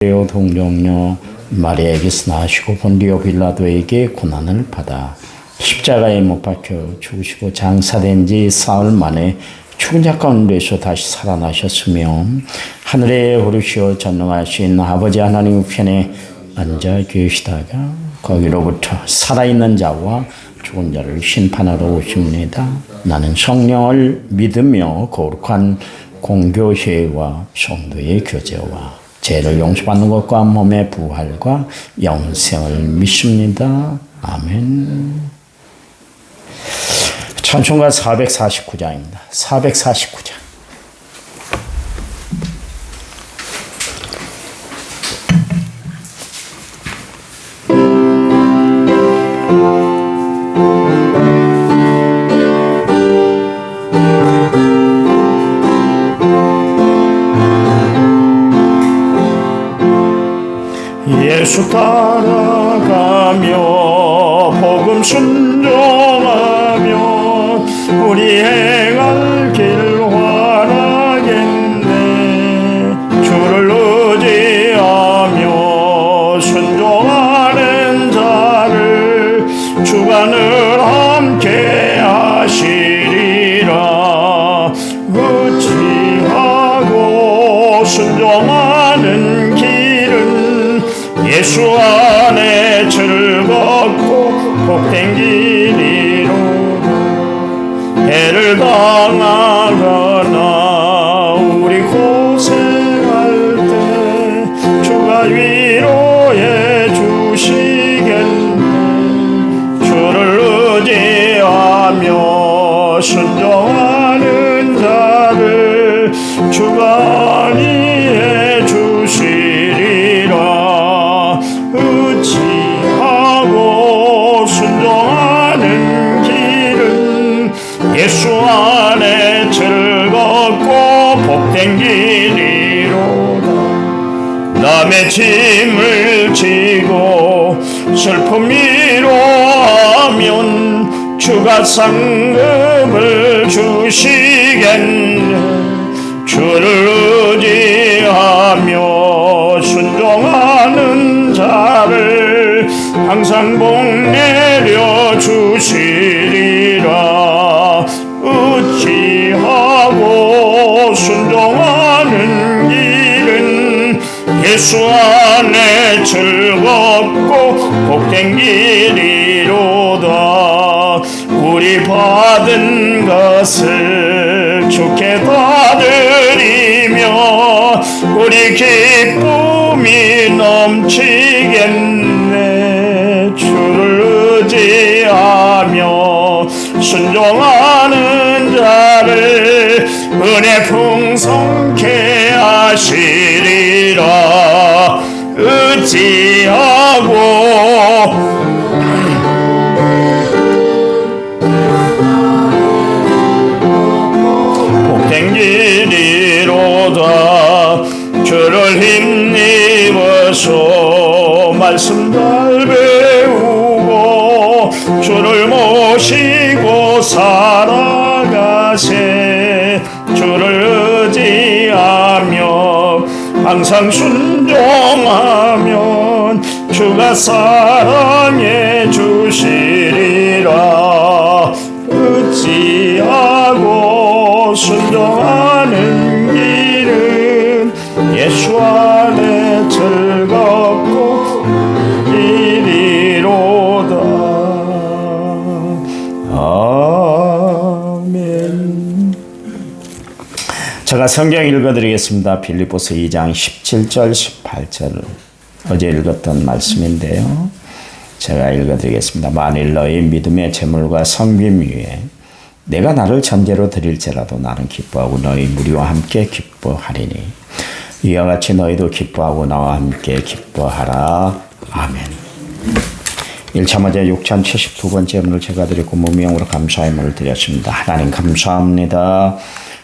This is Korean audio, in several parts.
본디오 동정녀 마리아에게서 나시고 본디오 빌라도에게 고난을 받아 십자가에 못 박혀 죽으시고 장사된 지 사흘 만에 죽은 자 가운데서 다시 살아나셨으며 하늘에 오르시어 전능하신 아버지 하나님 우편에 앉아 계시다가 거기로부터 살아있는 자와 죽은 자를 심판하러 오십니다. 나는 성령을 믿으며 거룩한 공교회와 성도의 교제와 죄를 용서받는 것과 몸의 부활과 영생을 믿습니다. 아멘. 찬송가 449장입니다. 449장. 예수 따라가며 복음 순종하며 우리 행할 길 환하겠네. 주를 의지하며 순종하는 자를 주가 늘 함께 하시리라. 의지하고 순종하는 길은 예수 안에 즐겁고 복된 길이로다. 해를 당하거나 우리 고생할 때 주가 위로해 주시겠네. 주를 의지하며 순종하는 자를 주가 안위해 주시리라. 의지하고 순종하는 길은 예수 안에 즐겁고 복된 길이로다. 남의 짐을 지고 슬픔 위로하면 주가 상급을 주시겠네. 주를 의지하며 순종하는 자를 항상 복내려 주시리라. 의지하고 순종하는 길은 예수 안에 즐겁고 복된 길이로다. 우리 받은 것을 주께 다 드리며 우리 기쁨이 넘치겠네. 주를 의지하며 순종하는 자를 은혜 풍성케 하시리라. 의지하고 복된 길이로다. 주를 힘입어서 말씀 잘 배우고 주를 모시고 살아가세. 주를 의지하며 항상 순종하면 주가 사랑해 주시리라. 의지하고 순종하는 길은 예수 안에 즐겁고 길이로다. 아멘. 제가 성경 읽어드리겠습니다. 빌립보서 2장 17절 18절 어제 읽었던 말씀인데요. 제가 읽어드리겠습니다. 만일 너희 믿음의 재물과 성김 위에 내가 나를 전제로 드릴지라도 나는 기뻐하고 너희 무리와 함께 기뻐하리니 이와 같이 너희도 기뻐하고 나와 함께 기뻐하라. 아멘. 1차 맞아 6072번째 문을 제가 드리고 무명으로 감사의 문을 드렸습니다. 하나님 감사합니다.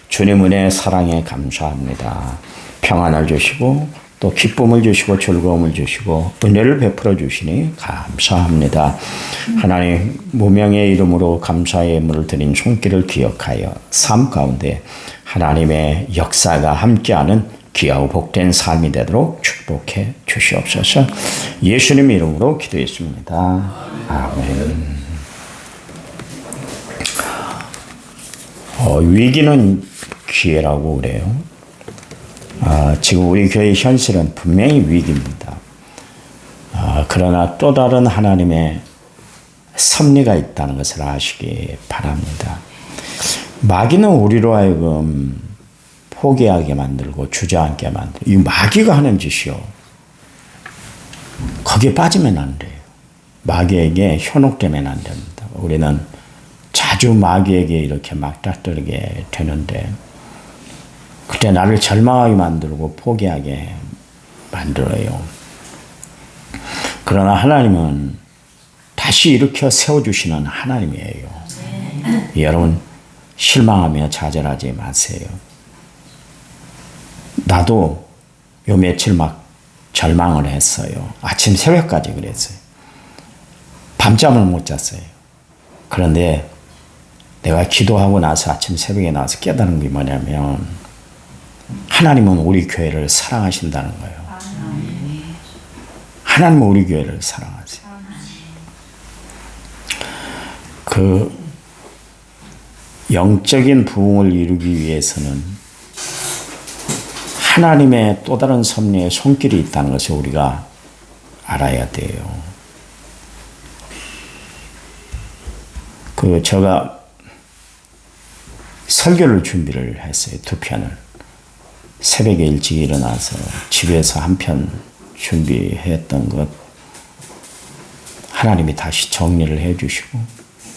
주님 은혜 사랑에 감사합니다. 평안을 주시고 또 기쁨을 주시고 즐거움을 주시고 은혜를 베풀어 주시니 감사합니다. 하나님 무명의 이름으로 감사의 예물을 드린 손길을 기억하여 삶 가운데 하나님의 역사가 함께하는 귀하고 복된 삶이 되도록 축복해 주시옵소서. 예수님 이름으로 기도했습니다. 아멘. 위기는 기회라고 그래요. 지금 우리 교회의 현실은 분명히 위기입니다. 그러나 또 다른 하나님의 섭리가 있다는 것을 아시기 바랍니다. 마귀는 우리로 하여금 포기하게 만들고 주저앉게 만들고, 이 마귀가 하는 짓이요. 거기에 빠지면 안 돼요. 마귀에게 현혹되면 안 됩니다. 우리는 자주 마귀에게 이렇게 맞닥뜨리게 되는데, 그때 나를 절망하게 만들고 포기하게 만들어요. 그러나 하나님은 다시 일으켜 세워주시는 하나님이에요. 여러분 실망하며 좌절하지 마세요. 나도 요 며칠 막 절망을 했어요. 아침 새벽까지 그랬어요. 밤잠을 못 잤어요. 그런데 내가 기도하고 나서 아침 새벽에 나와서 깨달은 게 뭐냐면, 하나님은 우리 교회를 사랑하신다는 거예요. 하나님은 우리 교회를 사랑하세요. 그 영적인 부흥을 이루기 위해서는 하나님의 또 다른 섭리에 손길이 있다는 것을 우리가 알아야 돼요. 제가 설교를 준비를 했어요. 2편을. 새벽에 일찍 일어나서 집에서 한 편 준비했던 것 하나님이 다시 정리를 해주시고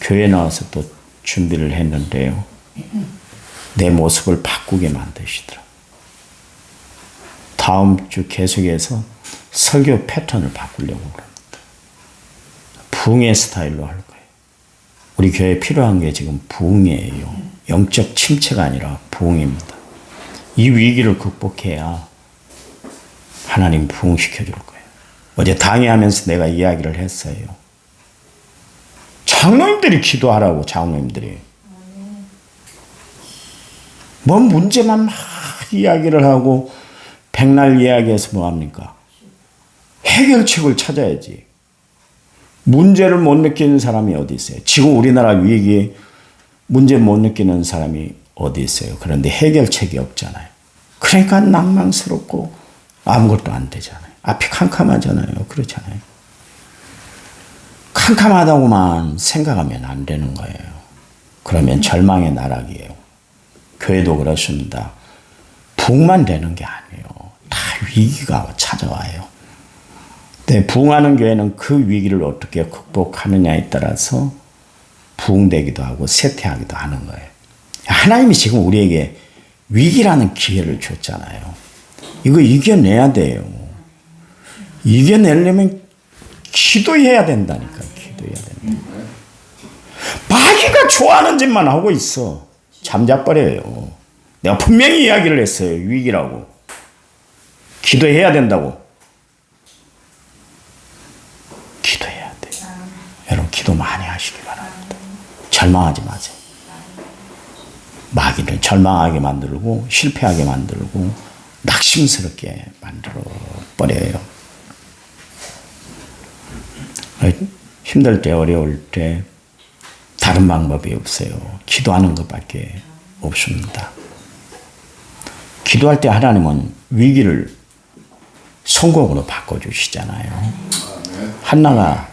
교회 나와서 또 준비를 했는데요. 내 모습을 바꾸게 만드시더라. 다음 주 계속해서 설교 패턴을 바꾸려고 합니다. 부흥의 스타일로 할 거예요. 우리 교회에 필요한 게 지금 부흥이에요. 영적 침체가 아니라 부흥입니다. 이 위기를 극복해야 하나님 부흥시켜 줄 거예요. 어제 강의하면서 내가 이야기를 했어요. 장로님들이 기도하라고, 장로님들이. 뭔 문제만 막 이야기를 하고 백날 이야기해서 뭐합니까? 해결책을 찾아야지. 문제를 못 느끼는 사람이 어디 있어요? 지금 우리나라 위기에 문제 못 느끼는 사람이 어디 있어요? 그런데 해결책이 없잖아요. 그러니까 낭망스럽고 아무것도 안 되잖아요. 앞이 캄캄하잖아요. 그렇잖아요. 캄캄하다고만 생각하면 안 되는 거예요. 그러면 절망의 나락이에요. 교회도 그렇습니다. 부흥만 되는 게 아니에요. 다 위기가 찾아와요. 근데 부흥하는 교회는 그 위기를 어떻게 극복하느냐에 따라서 부흥되기도 하고 쇠퇴하기도 하는 거예요. 하나님이 지금 우리에게 위기라는 기회를 줬잖아요. 이거 이겨내야 돼요. 이겨내려면 기도해야 된다니까. 기도해야 된다. 마귀가 좋아하는 짓만 하고 있어. 잠자버려요. 내가 분명히 이야기를 했어요. 위기라고. 기도해야 된다고. 기도해야 돼요. 여러분 기도 많이 하시기 바랍니다. 절망하지 마세요. 마귀를 절망하게 만들고 실패하게 만들고 낙심스럽게 만들어 버려요. 힘들 때 어려울 때 다른 방법이 없어요. 기도하는 것밖에 없습니다. 기도할 때 하나님은 위기를 성공으로 바꿔주시잖아요. 한나가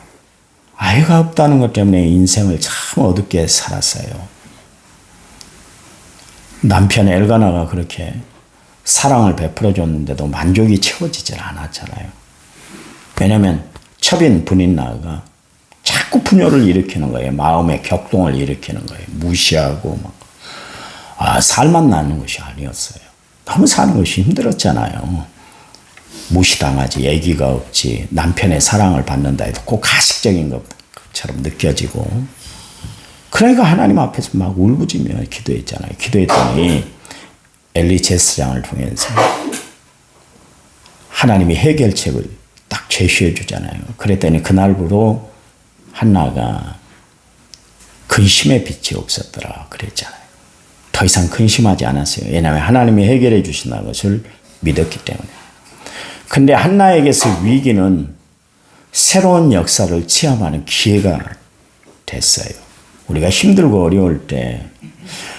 아이가 없다는 것 때문에 인생을 참 어둡게 살았어요. 남편 엘가나가 그렇게 사랑을 베풀어줬는데도 만족이 채워지질 않았잖아요. 왜냐하면 첩인 분인나가 자꾸 분열을 일으키는 거예요. 마음의 격동을 일으키는 거예요. 무시하고 살만 나는 것이 아니었어요. 너무 사는 것이 힘들었잖아요. 무시당하지, 애기가 없지, 남편의 사랑을 받는다 해도 꼭 가식적인 것처럼 느껴지고. 그러니까 하나님 앞에서 막 울부짖며 기도했잖아요. 기도했더니 엘리 제사장을 통해서 하나님이 해결책을 딱 제시해 주잖아요. 그랬더니 그날부로 한나가 근심의 빛이 없었더라 그랬잖아요. 더 이상 근심하지 않았어요. 왜냐하면 하나님이 해결해 주신다는 것을 믿었기 때문에. 근데 한나에게서 위기는 새로운 역사를 체험하는 기회가 됐어요. 우리가 힘들고 어려울 때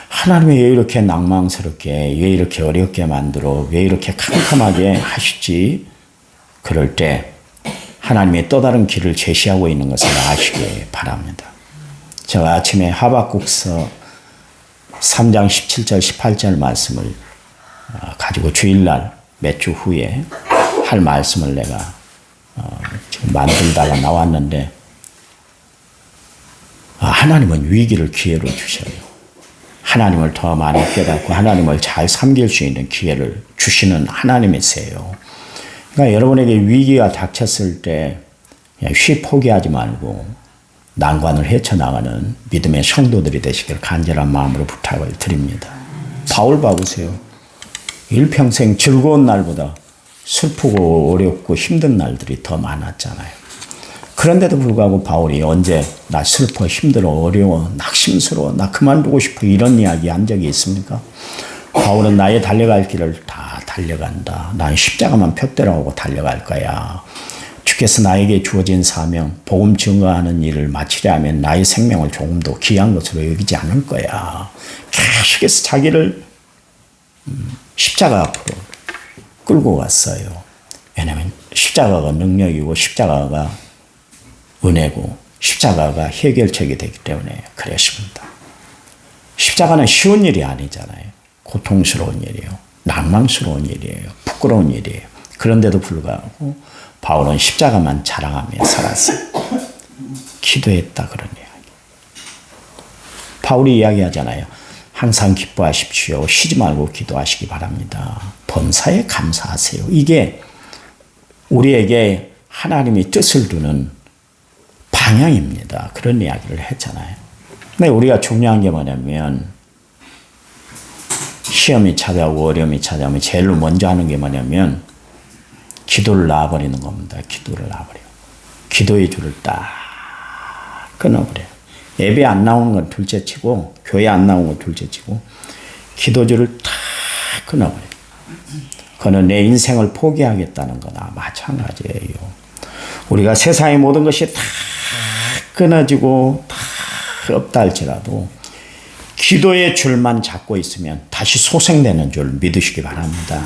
하나님이 왜 이렇게 낭망스럽게, 왜 이렇게 어렵게 만들어, 왜 이렇게 캄캄하게 하시지? 그럴 때 하나님의 또 다른 길을 제시하고 있는 것을 아시기 바랍니다. 제가 아침에 하박국서 3장 17절 18절 말씀을 가지고 주일날 몇 주 후에 할 말씀을 내가 지금 만들다가 나왔는데, 하나님은 위기를 기회로 주셔요. 하나님을 더 많이 깨닫고 하나님을 잘 섬길 수 있는 기회를 주시는 하나님이세요. 그러니까 여러분에게 위기가 닥쳤을 때 그냥 쉽게 포기하지 말고 난관을 헤쳐나가는 믿음의 성도들이 되시길 간절한 마음으로 부탁을 드립니다. 바울 봐보세요. 일평생 즐거운 날보다 슬프고 어렵고 힘든 날들이 더 많았잖아요. 그런데도 불구하고 바울이 언제 나 슬퍼, 힘들어, 어려워, 낙심스러워, 나 그만두고 싶어 이런 이야기 한 적이 있습니까? 바울은 나의 달려갈 길을 다 달려간다. 난 십자가만 펴대로 하고 달려갈 거야. 주께서 나에게 주어진 사명, 복음 증거하는 일을 마치려 하면 나의 생명을 조금도 귀한 것으로 여기지 않을 거야. 계속해서 자기를 십자가 앞으로 끌고 갔어요. 왜냐하면 십자가가 능력이고 십자가가 은혜고 십자가가 해결책이 되기 때문에 그랬습니다. 십자가는 쉬운 일이 아니잖아요. 고통스러운 일이에요. 낭망스러운 일이에요. 부끄러운 일이에요. 그런데도 불구하고 바울은 십자가만 자랑하며 살았어요. 기도했다 그런 이야기. 바울이 이야기하잖아요. 항상 기뻐하십시오. 쉬지 말고 기도하시기 바랍니다. 범사에 감사하세요. 이게 우리에게 하나님이 뜻을 두는 방향입니다. 그런 이야기를 했잖아요. 근데 우리가 중요한 게 뭐냐면 시험이 찾아오고 어려움이 찾아오면 제일 먼저 하는 게 뭐냐면 기도를 놔버리는 겁니다. 기도를 놔버려요. 기도의 줄을 딱 끊어버려요. 예배 안 나오는 건 둘째치고 교회 안 나오는 건 둘째치고 기도줄을 딱 끊어버려요. 그는 내 인생을 포기하겠다는 거나 마찬가지예요. 우리가 세상의 모든 것이 다 끊어지고 다 없다 할지라도 기도의 줄만 잡고 있으면 다시 소생되는 줄 믿으시기 바랍니다.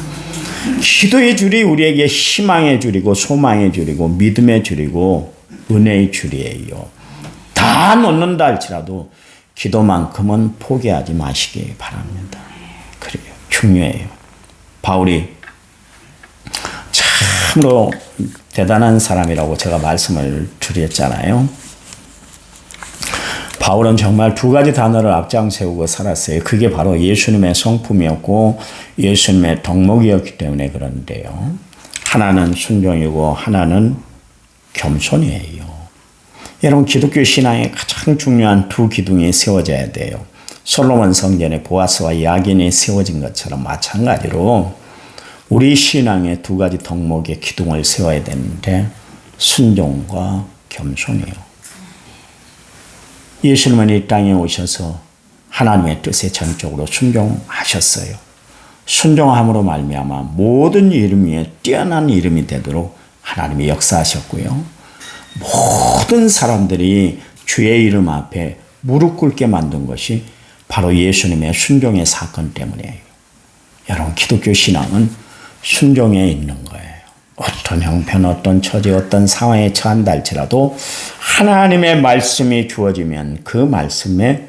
기도의 줄이 우리에게 희망의 줄이고 소망의 줄이고 믿음의 줄이고 은혜의 줄이에요. 다 놓는다 할지라도 기도만큼은 포기하지 마시기 바랍니다. 그래요. 중요해요. 바울이 참으로 대단한 사람이라고 제가 말씀을 드렸잖아요. 바울은 정말 두 가지 단어를 앞장세우고 살았어요. 그게 바로 예수님의 성품이었고 예수님의 덕목이었기 때문에 그런데요. 하나는 순종이고 하나는 겸손이에요. 여러분 기독교 신앙에 가장 중요한 두 기둥이 세워져야 돼요. 솔로몬 성전에 보아스와 야긴이 세워진 것처럼 마찬가지로 우리 신앙의 두 가지 덕목의 기둥을 세워야 되는데 순종과 겸손이에요. 예수님은 이 땅에 오셔서 하나님의 뜻에 전적으로 순종하셨어요. 순종함으로 말미암아 모든 이름 위에 뛰어난 이름이 되도록 하나님이 역사하셨고요. 모든 사람들이 주의 이름 앞에 무릎 꿇게 만든 것이 바로 예수님의 순종의 사건 때문이에요. 여러분 기독교 신앙은 순종에 있는 거예요. 어떤 형편, 어떤 처지, 어떤 상황에 처한다 할지라도 하나님의 말씀이 주어지면 그 말씀에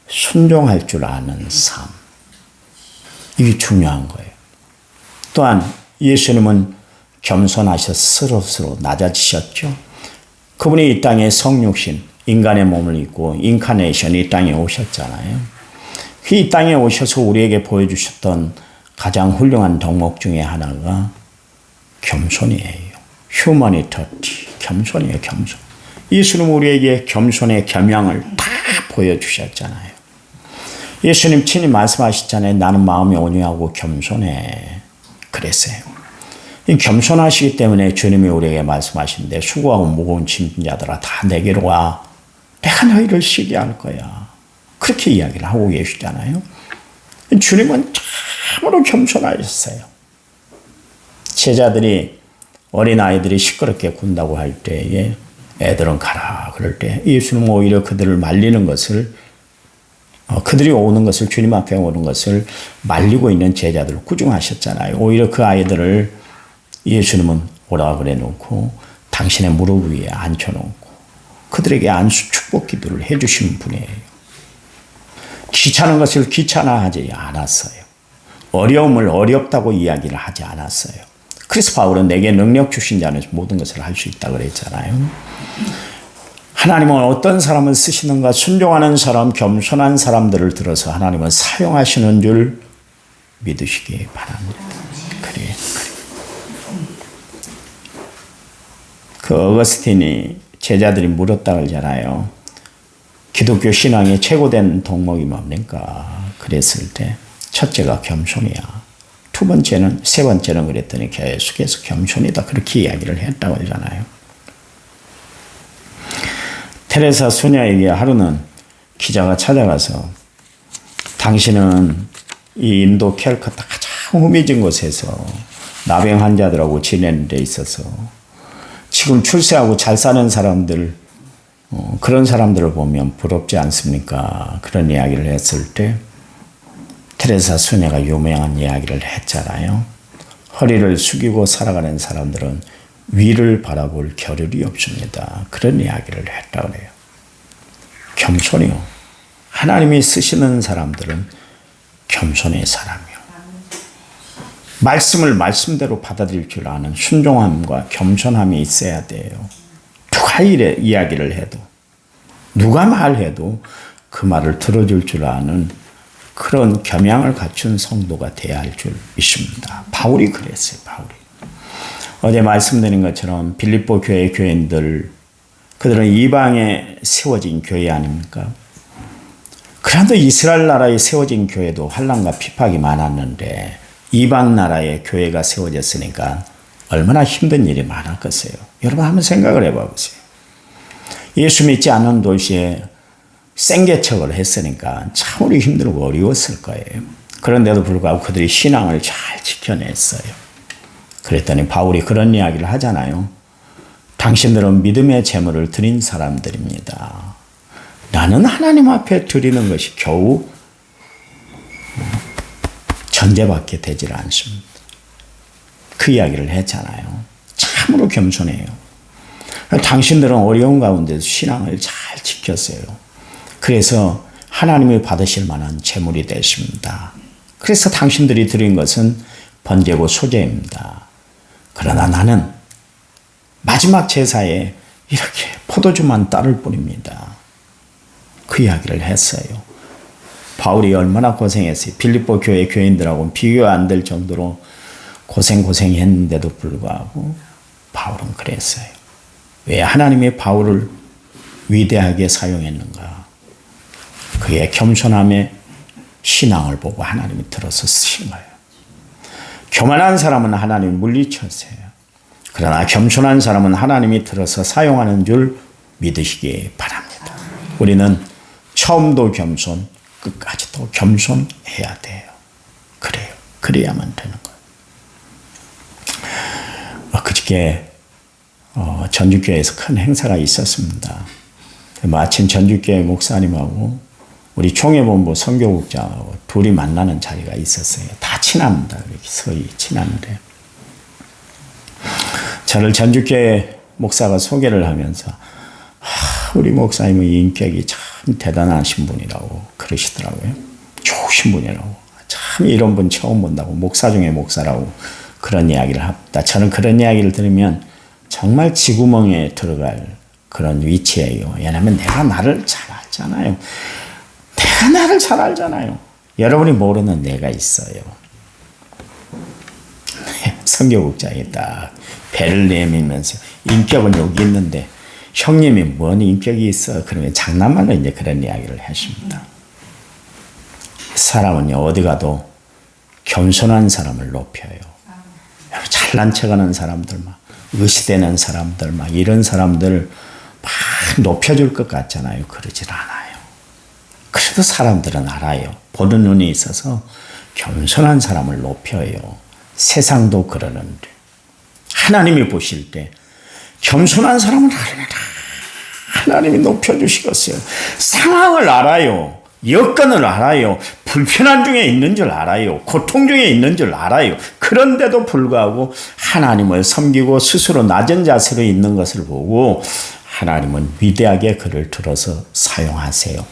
순종할 줄 아는 삶. 이게 중요한 거예요. 또한 예수님은 겸손하셔서 스스로 낮아지셨죠. 그분이 이 땅에 성육신, 인간의 몸을 입고 인카네이션 이 땅에 오셨잖아요. 이 땅에 오셔서 우리에게 보여주셨던 가장 훌륭한 덕목 중에 하나가 겸손이에요. 휴머니터티, 겸손이에요. 겸손. 예수님은 우리에게 겸손의 겸양을 다 보여주셨잖아요. 예수님 친히 말씀하셨잖아요. 나는 마음이 온유하고 겸손해. 그랬어요. 겸손하시기 때문에 주님이 우리에게 말씀하시는데 수고하고 무거운 짐진 자들아 다 내게로 와. 내가 너희를 쉬게 할 거야. 그렇게 이야기를 하고 계시잖아요. 주님은 참으로 겸손하셨어요. 제자들이 어린아이들이 시끄럽게 군다고 할 때에 애들은 가라 그럴 때 예수님은 오히려 그들을 말리는 것을 그들이 오는 것을 주님 앞에 오는 것을 말리고 있는 제자들을 꾸중하셨잖아요. 오히려 그 아이들을 예수님은 오라 그래 놓고 당신의 무릎 위에 앉혀놓고 그들에게 안수 축복 기도를 해주신 분이에요. 귀찮은 것을 귀찮아하지 않았어요. 어려움을 어렵다고 이야기를 하지 않았어요. 그래서 바울은 내게 능력 주신 자는 모든 것을 할 수 있다고 그랬잖아요. 하나님은 어떤 사람을 쓰시는가 순종하는 사람, 겸손한 사람들을 들어서 하나님은 사용하시는 줄 믿으시기 바랍니다. 그래. 그 어거스틴이 제자들이 물었다 그러잖아요. 기독교 신앙의 최고된 덕목이 뭡니까? 그랬을 때 첫째가 겸손이야. 두 번째는 세 번째는 그랬더니 계속해서 겸손이다. 그렇게 이야기를 했다고 하잖아요. 테레사 소녀에게 하루는 기자가 찾아가서 당신은 이 인도 캘커타 가장 후미진 곳에서 나병 환자들하고 지내는 데 있어서 지금 출세하고 잘 사는 사람들 그런 사람들을 보면 부럽지 않습니까? 그런 이야기를 했을 때 테레사 소녀가 유명한 이야기를 했잖아요. 허리를 숙이고 살아가는 사람들은 위를 바라볼 겨를이 없습니다. 그런 이야기를 했다고 해요. 겸손이요. 하나님이 쓰시는 사람들은 겸손의 사람이요. 말씀을 말씀대로 받아들일 줄 아는 순종함과 겸손함이 있어야 돼요. 누가 이야기를 해도 누가 말해도 그 말을 들어줄 줄 아는 그런 겸양을 갖춘 성도가 돼야 할 줄 믿습니다. 바울이 그랬어요. 바울이. 어제 말씀드린 것처럼 빌립보 교회 교인들 그들은 이방에 세워진 교회 아닙니까? 그런데 이스라엘 나라에 세워진 교회도 환난과 핍박이 많았는데 이방 나라에 교회가 세워졌으니까 얼마나 힘든 일이 많았겠어요. 여러분 한번 생각을 해봐 보세요. 예수 믿지 않는 도시에 생개척을 했으니까 참으로 힘들고 어려웠을 거예요. 그런데도 불구하고 그들이 신앙을 잘 지켜냈어요. 그랬더니 바울이 그런 이야기를 하잖아요. 당신들은 믿음의 제물을 드린 사람들입니다. 나는 하나님 앞에 드리는 것이 겨우 전제밖에 되질 않습니다. 그 이야기를 했잖아요. 참으로 겸손해요. 당신들은 어려운 가운데서 신앙을 잘 지켰어요. 그래서 하나님이 받으실 만한 제물이 되십니다. 그래서 당신들이 드린 것은 번제고 소제입니다. 그러나 나는 마지막 제사에 이렇게 포도주만 따를 뿐입니다. 그 이야기를 했어요. 바울이 얼마나 고생했어요. 빌립보 교회 교인들하고는 비교 안 될 정도로 고생했는데도 불구하고 바울은 그랬어요. 왜 하나님이 바울을 위대하게 사용했는가? 그의 겸손함의 신앙을 보고 하나님이 들어서 쓰신 거예요. 교만한 사람은 하나님이 물리쳤어요. 그러나 겸손한 사람은 하나님이 들어서 사용하는 줄 믿으시기 바랍니다. 우리는 처음도 겸손, 끝까지도 겸손해야 돼요. 그래요. 그래야만 되는 거예요. 그저께 전주교회에서 큰 행사가 있었습니다. 마침 전주교회 목사님하고 우리 총회본부 선교국장하고 둘이 만나는 자리가 있었어요. 다 친합니다. 이렇게 서희 친한데 저를 전주교회 목사가 소개를 하면서 우리 목사님의 인격이 참 대단하신 분이라고 그러시더라고요. 좋으신 분이라고. 참 이런 분 처음 본다고. 목사 중에 목사라고 그런 이야기를 합니다. 저는 그런 이야기를 들으면 정말 지구멍에 들어갈 그런 위치예요. 왜냐하면 내가 나를 잘 알잖아요. 내가 나를 잘 알잖아요. 여러분이 모르는 내가 있어요. 선교국장이 딱 배를 내밀면서 인격은 여기 있는데 형님이 뭔 인격이 있어? 그러면 장난말로 이제 그런 이야기를 하십니다. 사람은 어디 가도 겸손한 사람을 높여요. 잘난 척하는 사람들, 막 의시되는 사람들, 막 이런 사람들 막 높여줄 것 같잖아요. 그러질 않아요. 그래도 사람들은 알아요. 보는 눈이 있어서 겸손한 사람을 높여요. 세상도 그러는데 하나님이 보실 때 겸손한 사람은 하나님이 높여주시겠어요. 상황을 알아요. 여건을 알아요. 불편한 중에 있는 줄 알아요. 고통 중에 있는 줄 알아요. 그런데도 불구하고 하나님을 섬기고 스스로 낮은 자세로 있는 것을 보고 하나님은 위대하게 그를 들어서 사용하세요.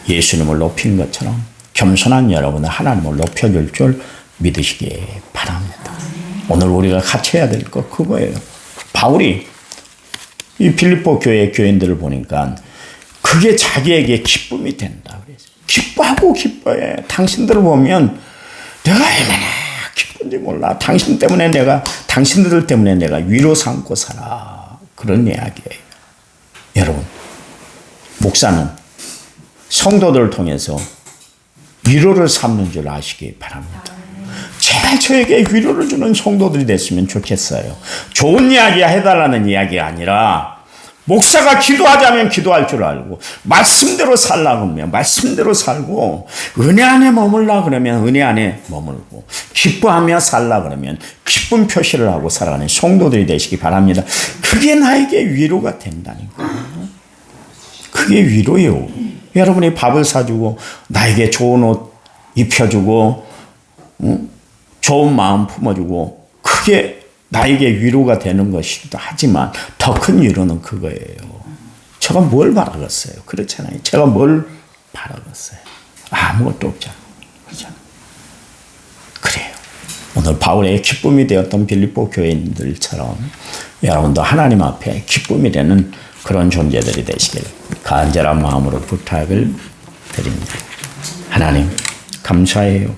예수님을 높인 것처럼 겸손한 여러분은 하나님을 높여줄 줄 믿으시기 바랍니다. 오늘 우리가 같이 해야 될 것 그거예요. 바울이 이 빌립보 교회 교인들을 보니까 그게 자기에게 기쁨이 된다. 기뻐하고 기뻐해. 당신들을 보면 내가 얼마나 기쁜지 몰라. 당신들 때문에 내가 위로 삼고 살아. 그런 이야기예요. 여러분, 목사는 성도들을 통해서 위로를 삼는 줄 아시기 바랍니다. 제발 저에게 위로를 주는 성도들이 됐으면 좋겠어요. 좋은 이야기 해달라는 이야기가 아니라 목사가 기도하자면 기도할 줄 알고 말씀대로 살라 그러면 말씀대로 살고 은혜 안에 머물라 그러면 은혜 안에 머물고 기뻐하며 살라 그러면 기쁜 표시를 하고 살아가는 성도들이 되시기 바랍니다. 그게 나에게 위로가 된다니까요. 그게 위로예요. 여러분이 밥을 사주고 나에게 좋은 옷 입혀주고 좋은 마음 품어주고 그게 나에게 위로가 되는 것이기도 하지만 더 큰 위로는 그거예요. 제가 뭘 바라겠어요? 그렇잖아요. 제가 뭘 바라겠어요? 아무것도 없잖아요. 그렇잖아요. 그래요. 오늘 바울의 기쁨이 되었던 빌립보 교인들처럼 여러분도 하나님 앞에 기쁨이 되는 그런 존재들이 되시길 간절한 마음으로 부탁을 드립니다. 하나님 감사해요.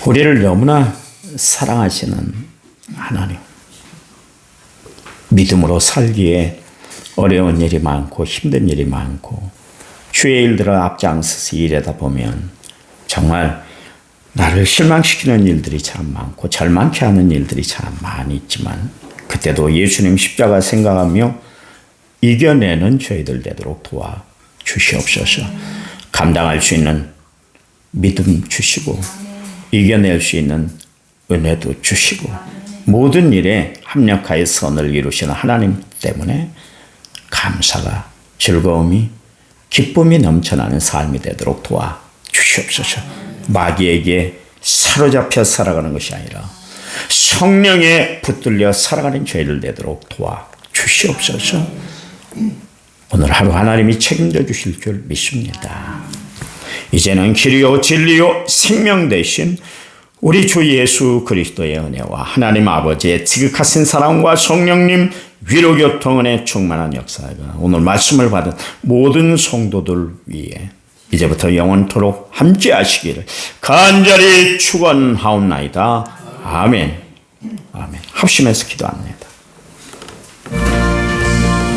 우리를 너무나 사랑하시는 하나님, 믿음으로 살기에 어려운 일이 많고 힘든 일이 많고 주의 일들을 앞장서서 일하다 보면 정말 나를 실망시키는 일들이 참 많고 절망케 하는 일들이 참 많이 있지만 그때도 예수님 십자가 생각하며 이겨내는 저희들 되도록 도와 주시옵소서. 감당할 수 있는 믿음 주시고 이겨낼 수 있는 은혜도 주시고 모든 일에 합력하여 선을 이루시는 하나님 때문에 감사가 즐거움이 기쁨이 넘쳐나는 삶이 되도록 도와 주시옵소서. 마귀에게 사로잡혀 살아가는 것이 아니라 성령에 붙들려 살아가는 죄를 되도록 도와 주시옵소서. 오늘 하루 하나님이 책임져 주실 줄 믿습니다. 이제는 길이요 진리요 생명 되신 우리 주 예수 그리스도의 은혜와 하나님 아버지의 지극하신 사랑과 성령님 위로교통은혜 충만한 역사가 오늘 말씀을 받은 모든 성도들 위에 이제부터 영원토록 함께하시기를 간절히 축원하옵나이다. 아멘. 아멘. 합심해서 기도합니다.